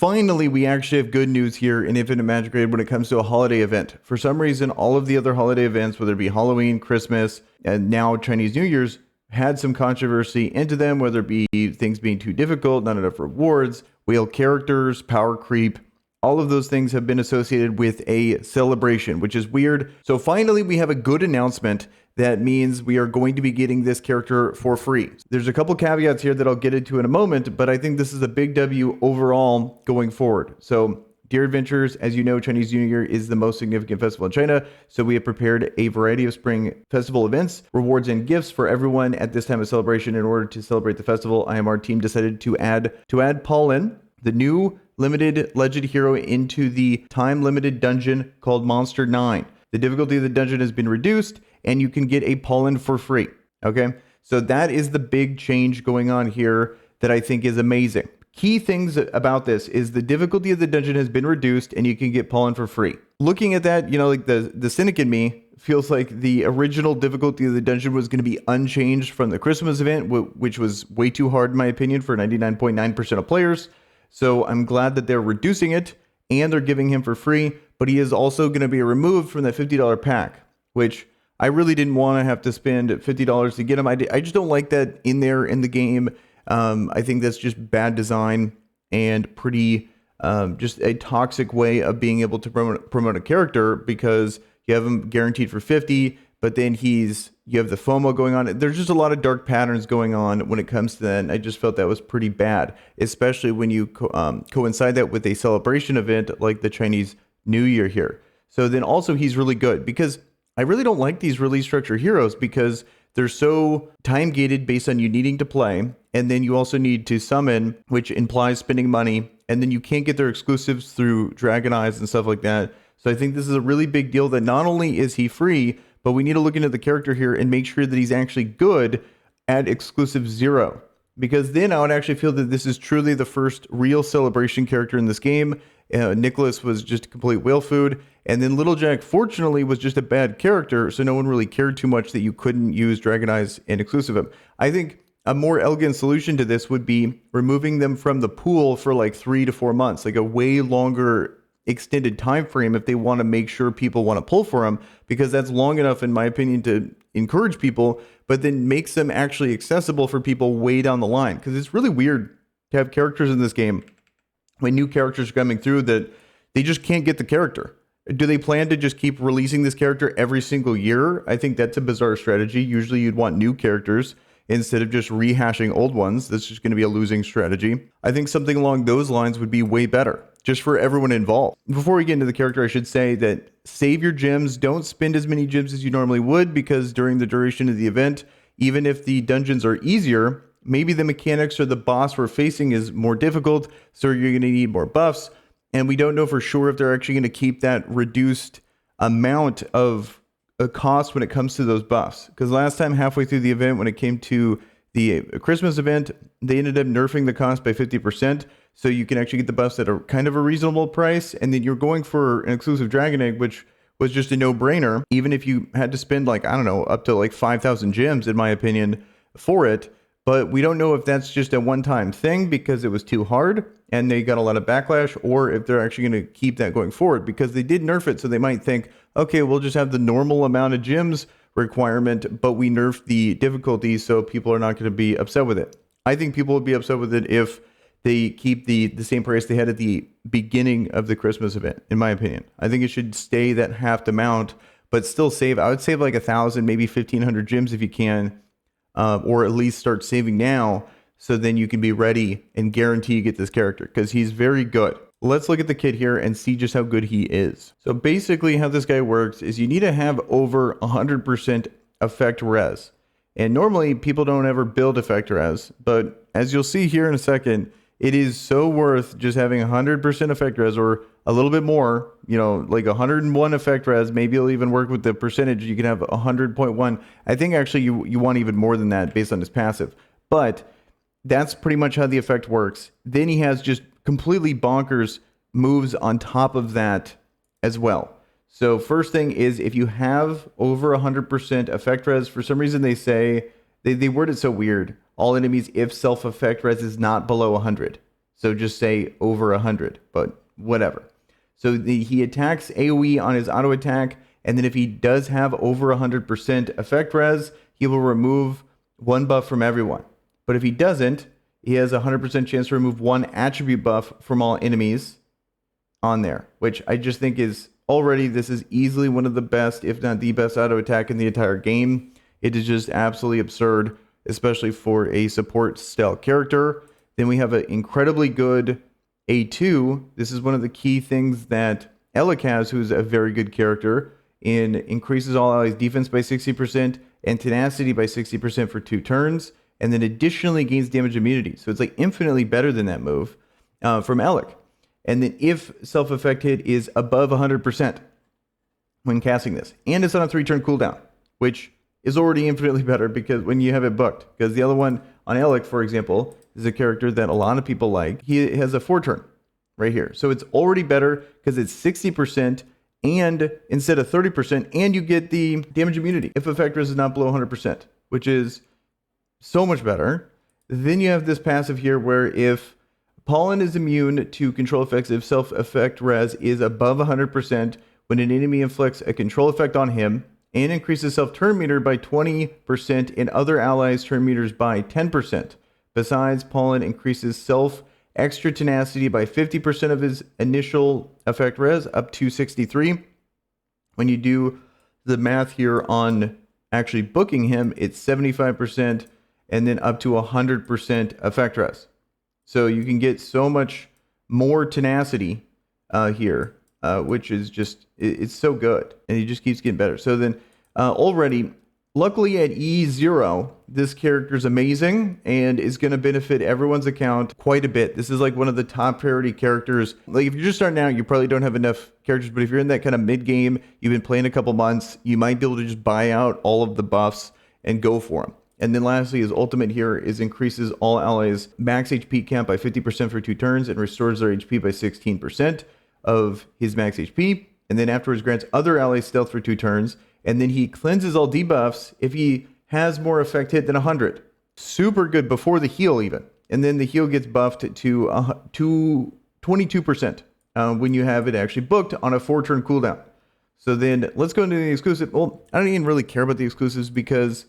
Finally, we actually have good news here in Infinite Magicraid when it comes to a holiday event. For some reason, all of the other holiday events, whether it be Halloween, Christmas, and now Chinese New Year's, had some controversy into them, whether it be things being too difficult, not enough rewards, whale characters, power creep. All of those things have been associated with a celebration, which is weird. So finally, we have a good announcement that means we are going to be getting this character for free. There's a couple caveats here that I'll get into in a moment, but I think this is a big W overall going forward. So Dear Adventures, as you know, Chinese New Year is the most significant festival in China, so we have prepared a variety of spring festival events, rewards, and gifts for everyone at this time of celebration. In order to celebrate the festival, IMR team decided to add Paulin, the new limited legend hero, into the time-limited dungeon called Monster 9. The difficulty of the dungeon has been reduced, and you can get a pollen for free. Okay, so that is the big change going on here that I think is amazing. Key things about this is the difficulty of the dungeon has been reduced, and you can get pollen for free. Looking at that, you know, like the cynic in me feels like the original difficulty of the dungeon was going to be unchanged from the Christmas event, which was way too hard in my opinion for 99.9% of players. So I'm glad that they're reducing it and they're giving him for free, but he is also going to be removed from that $50 pack, which I really didn't want to have to spend $50 to get him. I just don't like that in there in the game. I think that's just bad design and pretty just a toxic way of being able to promote a character, because you have him guaranteed for 50, but then you have the FOMO going on. There's just a lot of dark patterns going on when it comes to that. And I just felt that was pretty bad, especially when you coincide that with a celebration event like the Chinese New Year here. So then also he's really good, because I really don't like these release structure heroes because they're so time gated based on you needing to play. And then you also need to summon, which implies spending money. And then you can't get their exclusives through Dragon Eyes and stuff like that. So I think this is a really big deal that not only is he free, but we need to look into the character here and make sure that he's actually good at exclusive 0. Because then I would actually feel that this is truly the first real celebration character in this game. Nicholas was just complete whale food. And then Little Jack, fortunately, was just a bad character, so no one really cared too much that you couldn't use Dragon Eyes and exclusive him. I think a more elegant solution to this would be removing them from the pool for like 3 to 4 months, like a way longer extended time frame if they want to make sure people want to pull for them, because that's long enough, in my opinion, to encourage people, but then makes them actually accessible for people way down the line. Because it's really weird to have characters in this game when new characters are coming through that they just can't get the character. Do they plan to just keep releasing this character every single year? I think that's a bizarre strategy. Usually you'd want new characters instead of just rehashing old ones. That's just going to be a losing strategy. I think something along those lines would be way better, just for everyone involved. Before we get into the character, I should say that save your gems. Don't spend as many gems as you normally would, because during the duration of the event, even if the dungeons are easier, maybe the mechanics or the boss we're facing is more difficult, so you're going to need more buffs. And we don't know for sure if they're actually going to keep that reduced amount of a cost when it comes to those buffs. Because last time, halfway through the event, when it came to the Christmas event, they ended up nerfing the cost by 50%. So you can actually get the buffs at a kind of a reasonable price. And then you're going for an exclusive Dragon Egg, which was just a no-brainer. Even if you had to spend like, I don't know, up to like 5,000 gems, in my opinion, for it. But we don't know if that's just a one-time thing because it was too hard and they got a lot of backlash, or if they're actually going to keep that going forward, because they did nerf it. So they might think, okay, we'll just have the normal amount of gems requirement, but we nerfed the difficulty, so people are not going to be upset with it. I think people would be upset with it if they keep the same price they had at the beginning of the Christmas event, in my opinion. I think it should stay that half amount, but still save. I would save like 1,000, maybe 1,500 gems if you can. Or at least start saving now, so then you can be ready and guarantee you get this character, because he's very good. Let's look at the kit here and see just how good he is. So basically how this guy works is you need to have over 100% effect res. And normally people don't ever build effect res, but as you'll see here in a second, it is so worth just having 100% effect res, or a little bit more, you know, like 101 effect res. Maybe it'll even work with the percentage. You can have 100.1. I think actually you want even more than that based on his passive. But that's pretty much how the effect works. Then he has just completely bonkers moves on top of that as well. So first thing is, if you have over 100% effect res, for some reason they say, they word it so weird. All enemies if self-effect res is not below 100. So just say over 100, but whatever. So he attacks AoE on his auto attack, and then if he does have over 100% effect res, he will remove one buff from everyone. But if he doesn't, he has a 100% chance to remove one attribute buff from all enemies on there, which I just think is already, this is easily one of the best, if not the best auto attack in the entire game. It is just absolutely absurd, especially for a support style character. Then we have an incredibly good A2. This is one of the key things that Alec has, who's a very good character, in increases all allies defense by 60% and tenacity by 60% for 2 turns, and then additionally gains damage immunity. So it's like infinitely better than that move from Alec. And then if self-effect hit is above 100% when casting this, and it's on a 3-turn cooldown, which is already infinitely better because when you have it booked, because the other one on Alec, for example, is a character that a lot of people like. He has a 4-turn right here. So it's already better because it's 60% and instead of 30%, and you get the damage immunity if effect res is not below 100%, which is so much better. Then you have this passive here where if Pollen is immune to control effects if self-effect res is above 100% when an enemy inflicts a control effect on him, and increases self-turn meter by 20% and other allies' turn meters by 10%. Besides, Pollen increases extra tenacity by 50% of his initial effect res up to 63. When you do the math here on actually booking him, it's 75% and then up to 100% effect res. So you can get so much more tenacity here, which is just, it's so good. And he just keeps getting better. So then already, luckily at E0, this character is amazing and is going to benefit everyone's account quite a bit. This is like one of the top priority characters. Like if you're just starting out, you probably don't have enough characters, but if you're in that kind of mid game, you've been playing a couple months, you might be able to just buy out all of the buffs and go for them. And then lastly, his ultimate here is increases all allies max HP count by 50% for 2 turns and restores their HP by 16% of his max HP. And then afterwards grants other allies stealth for 2 turns. And then he cleanses all debuffs if he has more effect hit than 100. Super good before the heal even. And then the heal gets buffed to 22% when you have it actually booked on a 4-turn cooldown. So then let's go into the exclusive. Well, I don't even really care about the exclusives because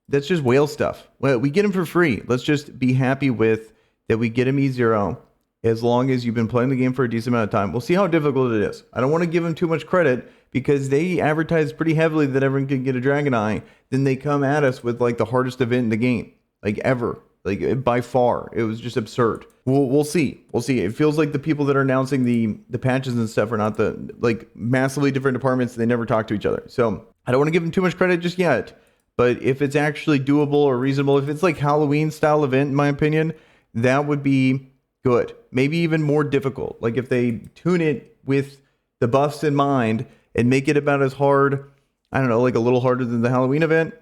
that's just whale stuff. Well, we get them for free. Let's just be happy with that we get them E0 as long as you've been playing the game for a decent amount of time. We'll see how difficult it is. I don't want to give them too much credit because they advertise pretty heavily that everyone can get a Dragon Eye. Then they come at us with like the hardest event in the game, like ever, like by far. It was just absurd. We'll see. We'll see. It feels like the people that are announcing the patches and stuff are not the like massively different departments. They never talk to each other. So I don't want to give them too much credit just yet. But if it's actually doable or reasonable, if it's like Halloween style event, in my opinion, that would be good. Maybe even more difficult. Like if they tune it with the buffs in mind and make it about as hard, I don't know, like a little harder than the Halloween event,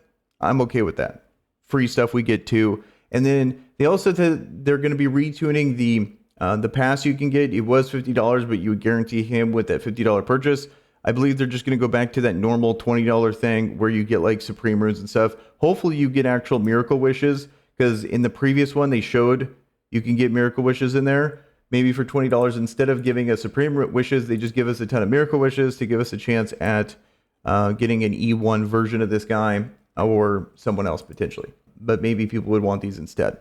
I'm okay with that. Free stuff we get too. And then they also said they're going to be retuning the pass you can get. It was $50, but you would guarantee him with that $50 purchase. I believe they're just going to go back to that normal $20 thing where you get like Supreme Runes and stuff. Hopefully you get actual Miracle Wishes because in the previous one they showed you can get Miracle Wishes in there. Maybe for $20 instead of giving us Supreme Wishes, they just give us a ton of Miracle Wishes to give us a chance at getting an E1 version of this guy or someone else potentially. But maybe people would want these instead.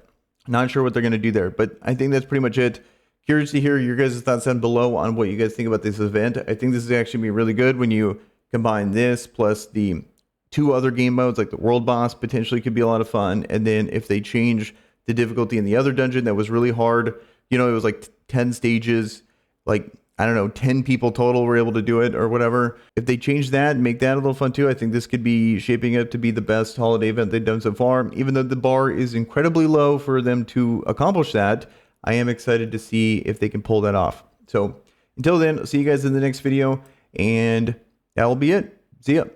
Not sure what they're going to do there, but I think that's pretty much it. Curious to hear your guys' thoughts down below on what you guys think about this event. I think this is actually going to be really good when you combine this plus the 2 other game modes, like the World Boss potentially could be a lot of fun. And then if they change the difficulty in the other dungeon that was really hard, you know, it was like 10 stages, like, I don't know, 10 people total were able to do it or whatever. If they change that and make that a little fun too, I think this could be shaping up to be the best holiday event they've done so far. Even though the bar is incredibly low for them to accomplish that, I am excited to see if they can pull that off. So until then, I'll see you guys in the next video, and that will be it. See ya.